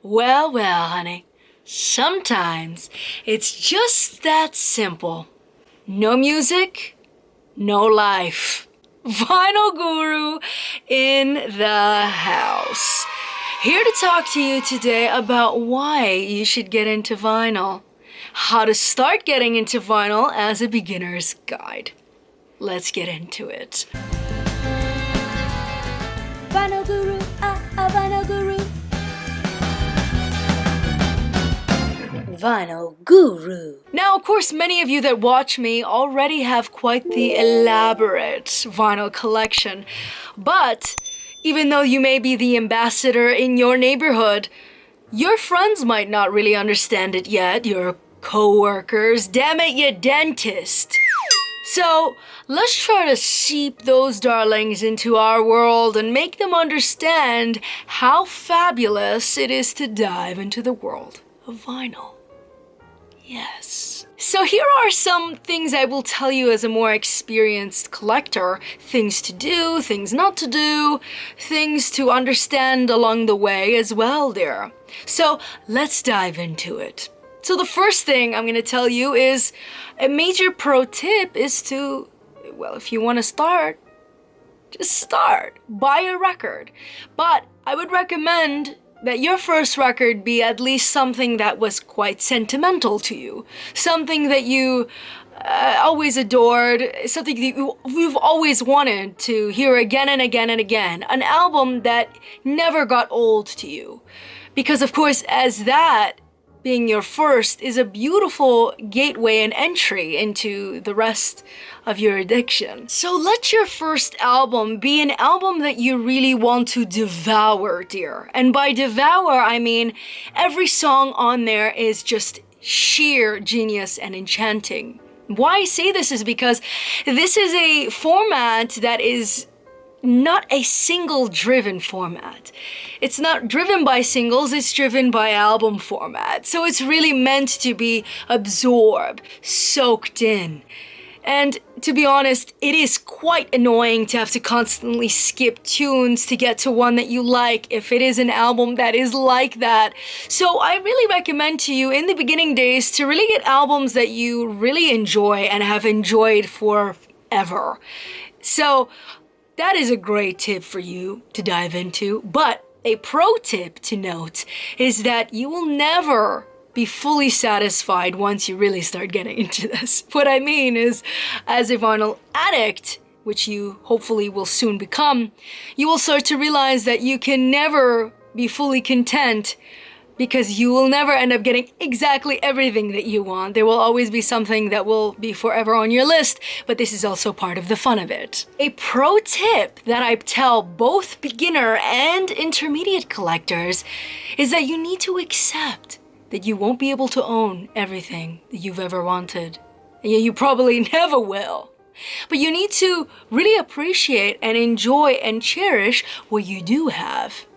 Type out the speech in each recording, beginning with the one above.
Well, well, honey, sometimes it's just that simple. No music, no life. Vinyl Guru in the house. Here to talk to you today about why you should get into vinyl. How to start getting into vinyl as a beginner's guide. Let's get into it. Vinyl Guru, Vinyl Guru. Vinyl Guru. Now, of course, many of you that watch me already have quite the elaborate vinyl collection. But even though you may be the ambassador in your neighborhood, your friends might not really understand it yet, your co-workers, damn it, your dentist. So let's try to seep those darlings into our world and make them understand how fabulous it is to dive into the world of vinyl. Yes. So here are some things I will tell you as a more experienced collector. Things to do, things not to do, things to understand along the way as well there. So let's dive into it. So the first thing I'm going to tell you is a major pro tip is to, well, if you want to start, just start. Buy a record. But I would recommend that your first record be at least something that was quite sentimental to you. Something that you always adored, something that you've always wanted to hear again and again and again. An album that never got old to you. Because of course, as that being your first is a beautiful gateway and entry into the rest of your addiction. So let your first album be an album that you really want to devour, dear. And by devour, I mean every song on there is just sheer genius and enchanting. Why I say this is because this is a format that is not a single-driven format. It's not driven by singles, it's driven by album format. So it's really meant to be absorbed, soaked in. And to be honest, it is quite annoying to have to constantly skip tunes to get to one that you like if it is an album that is like that. So I really recommend to you in the beginning days to really get albums that you really enjoy and have enjoyed forever. So that is a great tip for you to dive into, but a pro tip to note is that you will never be fully satisfied once you really start getting into this. What I mean is, as a vinyl addict, which you hopefully will soon become, you will start to realize that you can never be fully content because you will never end up getting exactly everything that you want. There will always be something that will be forever on your list, but this is also part of the fun of it. A pro tip that I tell both beginner and intermediate collectors is that you need to accept that you won't be able to own everything that you've ever wanted. And you probably never will. But you need to really appreciate and enjoy and cherish what you do have.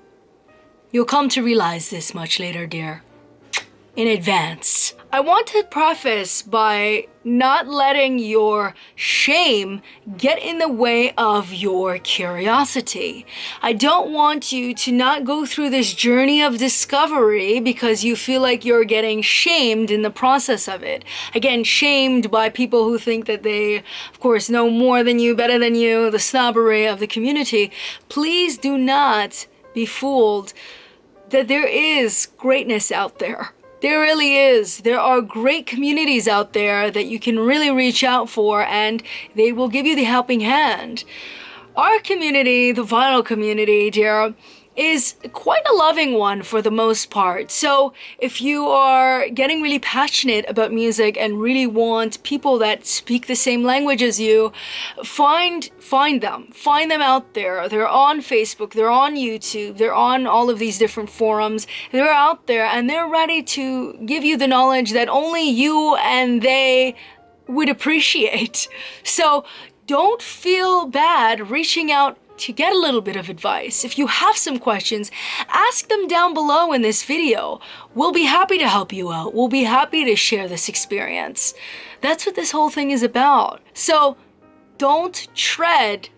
You'll come to realize this much later, dear. In advance. I want to preface by not letting your shame get in the way of your curiosity. I don't want you to not go through this journey of discovery because you feel like you're getting shamed in the process of it. Again, shamed by people who think that they, of course, know more than you, better than you, the snobbery of the community. Please do not be fooled that there is greatness out there. There really is. There are great communities out there that you can really reach out for and they will give you the helping hand. Our community, the vinyl community, dear, is quite a loving one for the most part. So if you are getting really passionate about music and really want people that speak the same language as you, find them. Find them out there. They're on Facebook, they're on YouTube, they're on all of these different forums. They're out there and they're ready to give you the knowledge that only you and they would appreciate. So don't feel bad reaching out to get a little bit of advice. If you have some questions, ask them down below in this video. We'll be happy to help you out. We'll be happy to share this experience. That's what this whole thing is about. So don't tread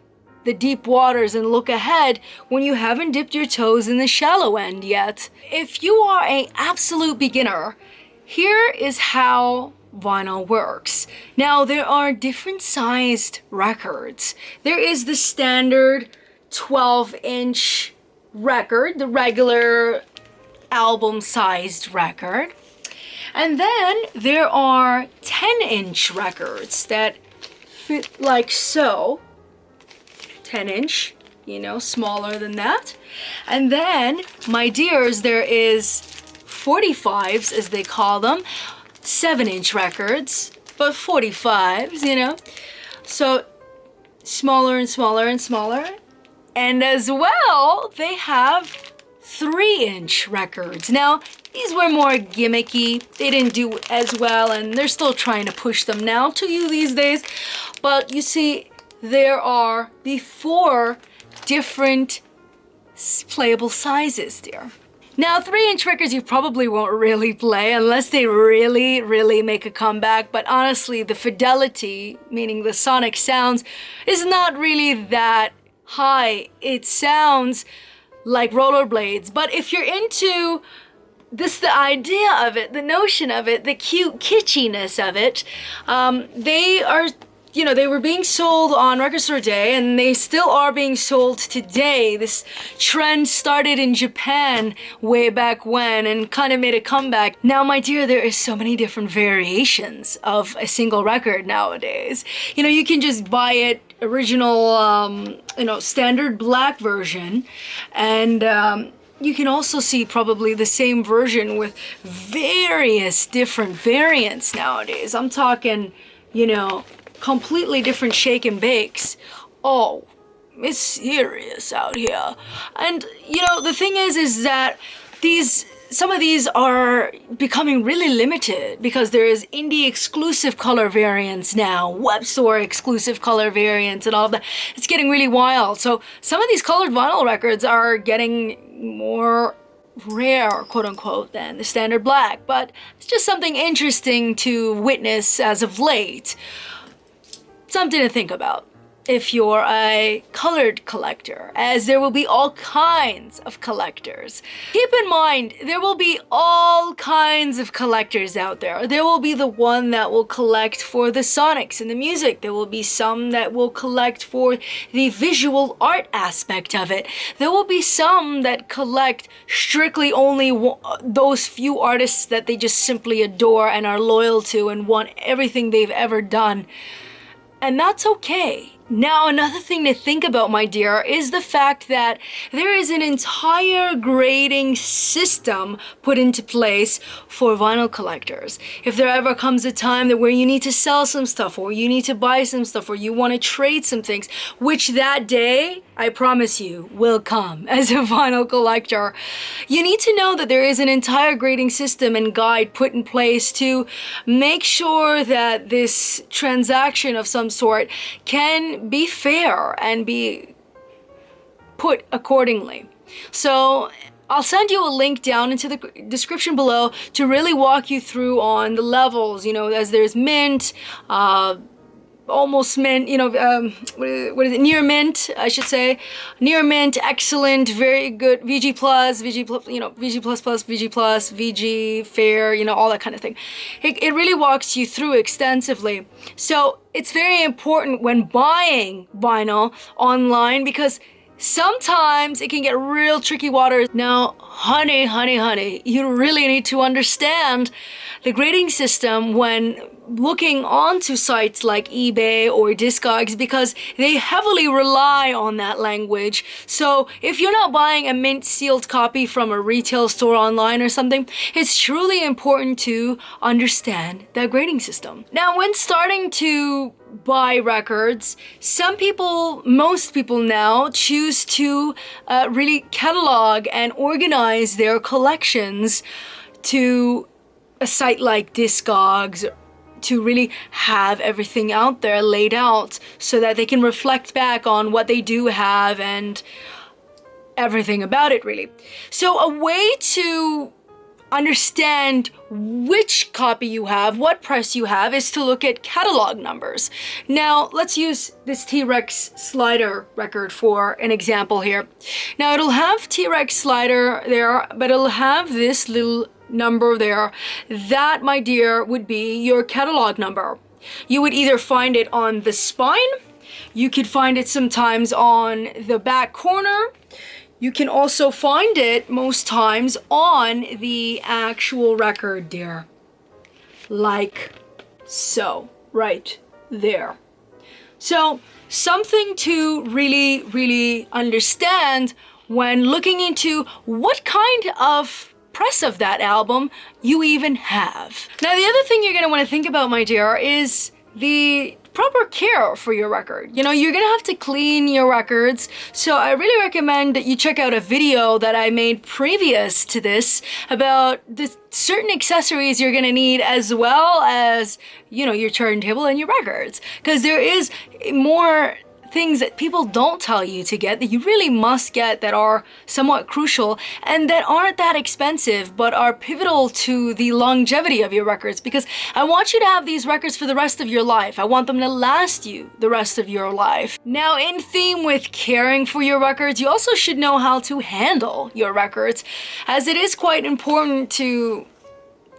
the deep waters and look ahead when you haven't dipped your toes in the shallow end yet. If you are an absolute beginner, here is how vinyl works. Now, there are different sized records. There is the standard 12-inch record, the regular album-sized record. And then there are 10-inch records that fit like so. 10-inch, you know, smaller than that. And then, my dears, there is 45s, as they call them, 7-inch records, but 45s, you know. So, smaller and smaller and smaller. And as well, they have 3-inch records. Now, these were more gimmicky. They didn't do as well, and they're still trying to push them now to you these days. But you see, there are the 4 different playable sizes there. Now, 3-inch records you probably won't really play unless they really make a comeback. But honestly, the fidelity, meaning the sonic sounds, is not really that high. It sounds like rollerblades. But if you're into this, the idea of it, the notion of it, the cute kitschiness of it, they are, you know, they were being sold on Record Store Day, and they still are being sold today. This trend started in Japan way back when and kind of made a comeback. Now, my dear, there is so many different variations of a single record nowadays. You know, you can just buy it original, you know, standard black version, and you can also see probably the same version with various different variants nowadays. I'm talking, you know, completely different shake and bakes. Oh, it's serious out here. And you know, the thing is that some of these are becoming really limited because there is indie exclusive color variants now, web store exclusive color variants and all of that. It's getting really wild. So some of these colored vinyl records are getting more rare, quote unquote, than the standard black, but it's just something interesting to witness as of late. Something to think about if you're a colored collector, as there will be all kinds of collectors. Keep in mind, there will be all kinds of collectors out there. There will be the one that will collect for the sonics and the music. There will be some that will collect for the visual art aspect of it. There will be some that collect strictly only those few artists that they just simply adore and are loyal to and want everything they've ever done. And that's okay. Now, another thing to think about, my dear, is the fact that there is an entire grading system put into place for vinyl collectors. If there ever comes a time that where you need to sell some stuff, or you need to buy some stuff, or you want to trade some things, which that day, I promise you, will come as a vinyl collector, you need to know that there is an entire grading system and guide put in place to make sure that this transaction of some sort can be fair and be put accordingly. So I'll send you a link down into the description below to really walk you through on the levels, you know, as there's mint, almost mint, you know, what is it, near mint, I should say, near mint, excellent, very good, VG plus, you know, VG plus plus, VG plus, VG fair, you know, all that kind of thing. It really walks you through extensively. So it's very important when buying vinyl online, because sometimes it can get real tricky waters. Now, honey, you really need to understand the grading system when looking onto sites like eBay or discogs, because they heavily rely on that language. So if you're not buying a mint sealed copy from a retail store online or something, it's truly important to understand that grading system. Now, when starting to buy records, most people now choose to really catalog and organize their collections to a site like discogs, to really have everything out there laid out so that they can reflect back on what they do have and everything about it, really. So a way to understand which copy you have, what press you have, is to look at catalog numbers. Now, let's use this T-Rex slider record for an example here. Now, it'll have T-Rex slider there, but it'll have this little number there. That, my dear, would be your catalog number. You would either find it on the spine, you could find it sometimes on the back corner. You can also find it most times on the actual record there. Like so, right there. So, something to really, really understand when looking into what kind of press of that album you even have. Now, the other thing you're gonna wanna think about, my dear, is the proper care for your record. You know, you're gonna have to clean your records, so I really recommend that you check out a video that I made previous to this about the certain accessories you're gonna need, as well as, you know, your turntable and your records, because there is more things that people don't tell you to get that you really must get, that are somewhat crucial and that aren't that expensive but are pivotal to the longevity of your records, because I want you to have these records for the rest of your life. I want them to last you the rest of your life. Now, in theme with caring for your records, you also should know how to handle your records, as it is quite important to,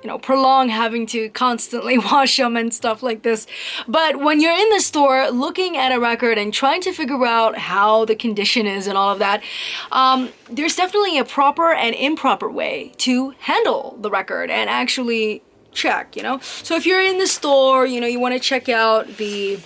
you know, prolong having to constantly wash them and stuff like this. But when you're in the store looking at a record and trying to figure out how the condition is and all of that, there's definitely a proper and improper way to handle the record and actually check, you know. So if you're in the store, you know, you want to check out the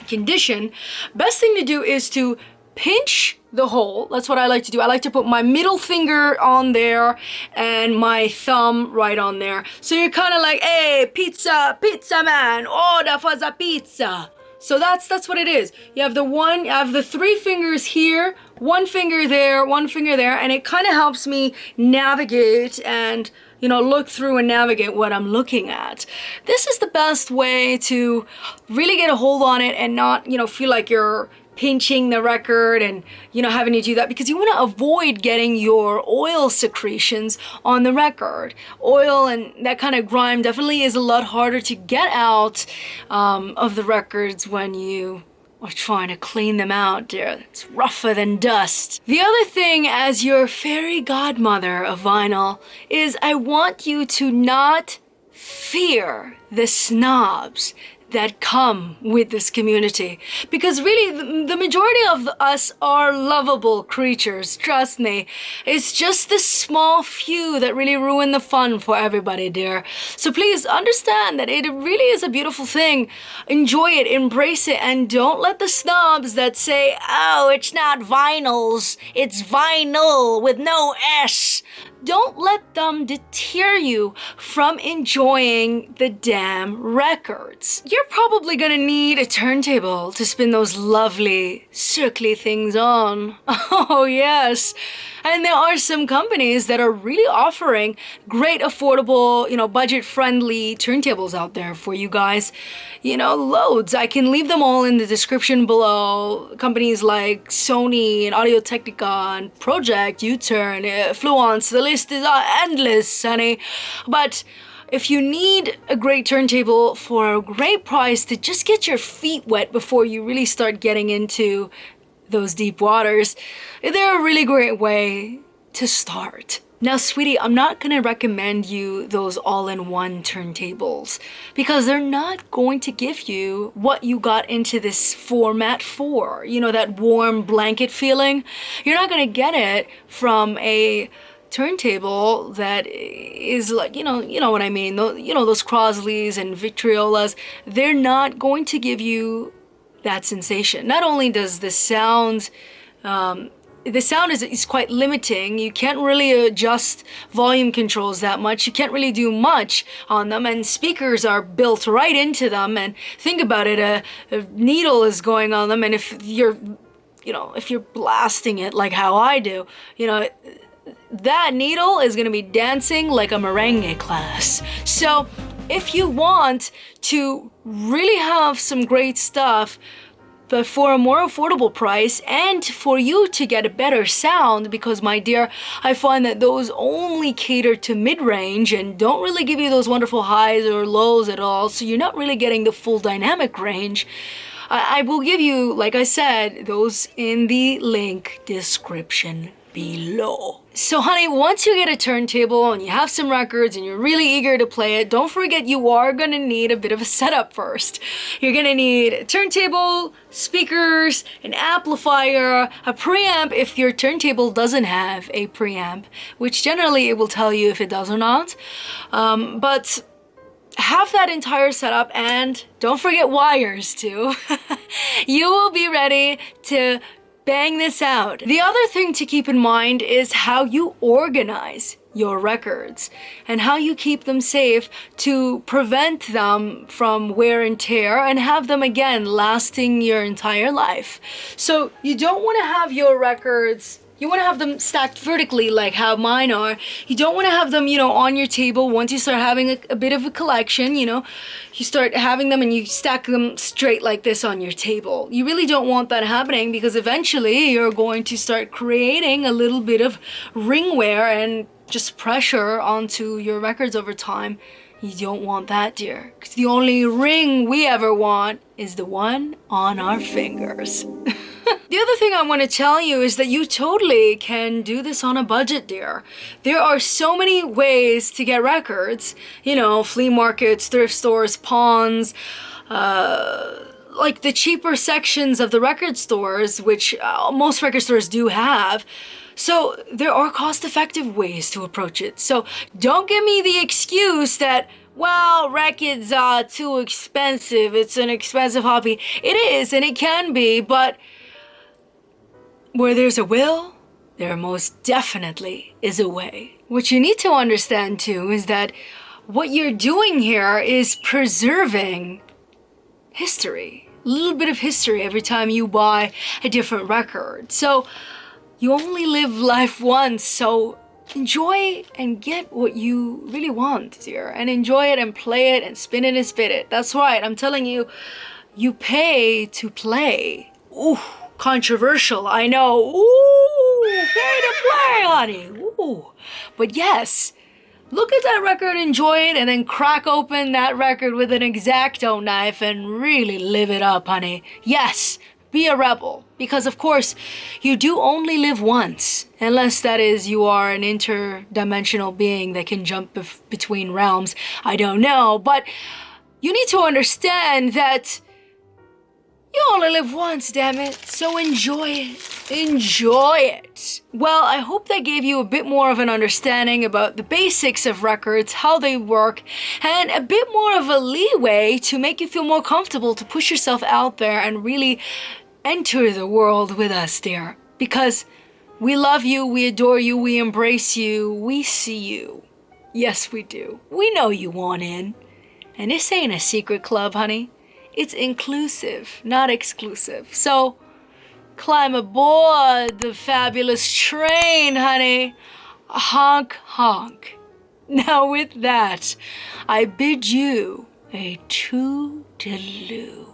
condition, best thing to do is to pinch the hole. That's what I like to do. I like to put my middle finger on there and my thumb right on there. So you're kind of like, hey, pizza man, order for the pizza. So that's what it is. You have the three fingers here, one finger there, one finger there, and it kind of helps me navigate and, you know, look through and navigate what I'm looking at. This is the best way to really get a hold on it and not, you know, feel like you're pinching the record and, you know, having to do that, because you want to avoid getting your oil secretions on the record. Oil and that kind of grime definitely is a lot harder to get out of the records when you are trying to clean them out, dear. It's rougher than dust. The other thing, as your fairy godmother of vinyl, is I want you to not fear the snobs that come with this community, because really the majority of us are lovable creatures, trust me. It's just the small few that really ruin the fun for everybody, dear. So please understand that it really is a beautiful thing. Enjoy it, embrace it, and don't let the snobs that say, oh, it's not vinyls, it's vinyl with no S, don't let them deter you from enjoying the damn records. You're probably gonna need a turntable to spin those lovely circly things on. Oh yes. And there are some companies that are really offering great affordable, you know, budget-friendly turntables out there for you guys. You know, loads. I can leave them all in the description below. Companies like Sony and Audio-Technica and Project, U-Turn, Fluence, the list is endless, honey. But if you need a great turntable for a great price to just get your feet wet before you really start getting into those deep waters, they're a really great way to start. Now, sweetie, I'm not gonna recommend you those all-in-one turntables, because they're not going to give you what you got into this format for. You know, that warm blanket feeling? You're not gonna get it from a turntable that is like, you know what I mean, those Crosleys and Victriolas. They're not going to give you that sensation. Not only does the sound is quite limiting. You can't really adjust volume controls that much. You can't really do much on them, and speakers are built right into them. And think about it, a needle is going on them, and if you're blasting it like how I do, you know, that needle is gonna be dancing like a merengue class. So if you want to really have some great stuff but for a more affordable price and for you to get a better sound, because my dear, I find that those only cater to mid-range and don't really give you those wonderful highs or lows at all, so you're not really getting the full dynamic range. I will give you, like I said, those in the link description below. So honey, once you get a turntable and you have some records and you're really eager to play it, don't forget you are gonna need a bit of a setup first. You're gonna need a turntable, speakers, an amplifier, a preamp if your turntable doesn't have a preamp, which generally it will tell you if it does or not. But have that entire setup, and don't forget wires too. You will be ready to bang this out. The other thing to keep in mind is how you organize your records and how you keep them safe to prevent them from wear and tear and have them again lasting your entire life. So you don't want to have your records, you want to have them stacked vertically like how mine are. You don't want to have them, on your table. Once you start having a bit of a collection, you start having them and you stack them straight like this on your table. You really don't want that happening, because eventually you're going to start creating a little bit of ring wear and just pressure onto your records over time. You don't want that, dear, because the only ring we ever want is the one on our fingers. The other thing I want to tell you is that you totally can do this on a budget, dear. There are so many ways to get records, flea markets, thrift stores, pawns, like the cheaper sections of the record stores, which most record stores do have. So there are cost-effective ways to approach it. So don't give me the excuse that, well, REKKIDS are too expensive. It's an expensive hobby. It is, and it can be, but where there's a will, there most definitely is a way. What you need to understand too is that what you're doing here is preserving history. A little bit of history every time you buy a different record. So you only live life once, so enjoy and get what you really want, dear. And enjoy it and play it and spin it and spit it. That's right, I'm telling you, you pay to play. Ooh. Controversial, I know. Ooh, pay to play, honey. Ooh. But yes, look at that record, enjoy it, and then crack open that record with an X-Acto knife and really live it up, honey. Yes, be a rebel. Because of course, you do only live once. Unless that is, you are an interdimensional being that can jump between realms. I don't know. But you need to understand that you only live once, damn it. So enjoy it. Enjoy it. Well, I hope that gave you a bit more of an understanding about the basics of records, how they work, and a bit more of a leeway to make you feel more comfortable to push yourself out there and really enter the world with us, dear. Because we love you, we adore you, we embrace you, we see you. Yes, we do. We know you want in. And this ain't a secret club, honey. It's inclusive, not exclusive. So climb aboard the fabulous train, honey. Honk, honk. Now with that, I bid you a toodaloo.